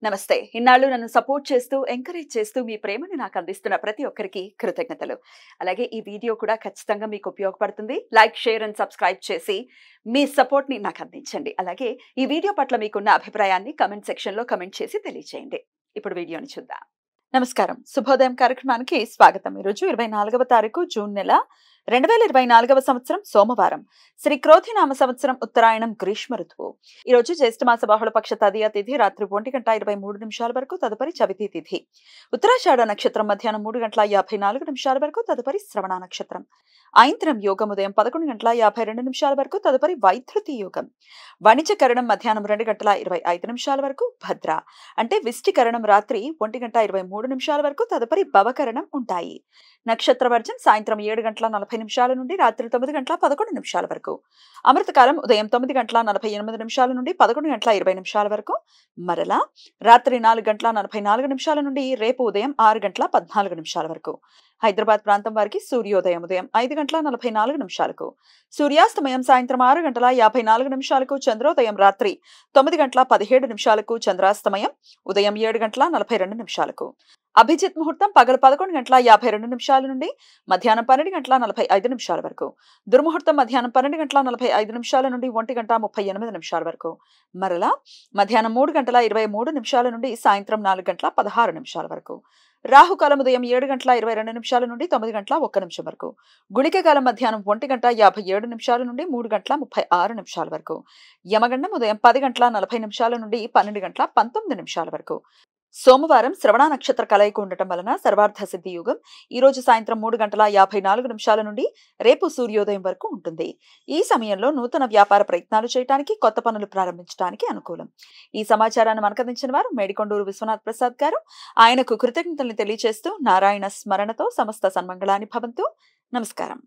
నమస్తే. ఇన్నాళ్ళు నన్ను సపోర్ట్ చేస్తూ, ఎంకరేజ్ చేస్తూ మీ ప్రేమని నాకు అందిస్తున్న ప్రతి ఒక్కరికి కృతజ్ఞతలు. అలాగే ఈ వీడియో కూడా ఖచ్చితంగా మీకు ఉపయోగపడుతుంది. లైక్, షేర్ అండ్ సబ్స్క్రైబ్ చేసి మీ సపోర్ట్‌ని నాకు అందించండి. అలాగే ఈ వీడియో పట్ల మీకున్న అభిప్రాయాన్ని కామెంట్ సెక్షన్‌లో కామెంట్ చేసి తెలియజేయండి. ఇప్పుడు వీడియోని చూద్దాం. నమస్కారం. శుభోదయం కార్యక్రమానికి స్వాగతం. ఈరోజు 24వ తారీఖు జూన్ నెల 2024వ సంవత్సరం సోమవారం. శ్రీ క్రోధినామ సంవత్సరం ఉత్తరాయణం గ్రీష్మ ఋతువు. ఈరోజు జ్యేష్ఠమాస బహుళపక్ష తదియ తిథి రాత్రి 1:23 వరకు, తదుపరి చవితి తిథి. ఉత్తరాషాఢ నక్షత్రం మధ్యాహ్నం 3:54 వరకు, తదుపరి శ్రవణ నక్షత్రం. ఐంత్రం యోగం ఉదయం 11:52 వరకు, తదుపరి వైధృతి యోగం. వాణిజ్యకరణం మధ్యాహ్నం 2:25 వరకు, భద్ర అంటే విష్టికరణం రాత్రి 1:23 వరకు, తదుపరి భవకరణం ఉంటాయి. నక్షత్ర వర్జం సాయంత్రం 7:40 నుండి రాత్రి 9:11 వరకు. అమృతకాలం ఉదయం 9:48 నుండి 11:20 వరకు, మరలా రాత్రి 4:44 నుండి రేపు ఉదయం 6:14 వరకు. హైదరాబాద్ ప్రాంతం వారికి సూర్యోదయం ఉదయం 5:44, సూర్యాస్తమయం సాయంత్రం 6:54, చంద్రోదయం రాత్రి 9:17, చంద్రాస్తమయం ఉదయం 7:42. అభిజిత్ ముహూర్తం పగలు 11:52 నుండి మధ్యాహ్నం 12:45 వరకు. దుర్ముహూర్తం మధ్యాహ్నం 12:45 నుండి 1:38 వరకు. మరలా మధ్యాహ్నం 3:23 నుండి సాయంత్రం 4:16 వరకు. రాహుకాలం ఉదయం 7:22 నుండి 9:01 వరకు. గుళిక కాలం మధ్యాహ్నం 1:57 నుండి 3:36 వరకు. యమగండం ఉదయం 10:40 నుండి 12:19 వరకు. సోమవారం శ్రవణ నక్షత్ర కలయిక ఉండటం వలన సర్వార్థ సిద్ధి యుగం ఈ రోజు సాయంత్రం 3:54 నుండి రేపు సూర్యోదయం వరకు ఉంటుంది. ఈ సమయంలో నూతన వ్యాపార ప్రయత్నాలు చేయడానికి, కొత్త పనులు ప్రారంభించడానికి అనుకూలం. ఈ సమాచారాన్ని మనకందించిన వారు మేడికొండూరు విశ్వనాథ్ ప్రసాద్ గారు. ఆయనకు కృతజ్ఞతలు తెలియజేస్తూ నారాయణ స్మరణతో సమస్త సన్మంగళాని భవంతు. నమస్కారం.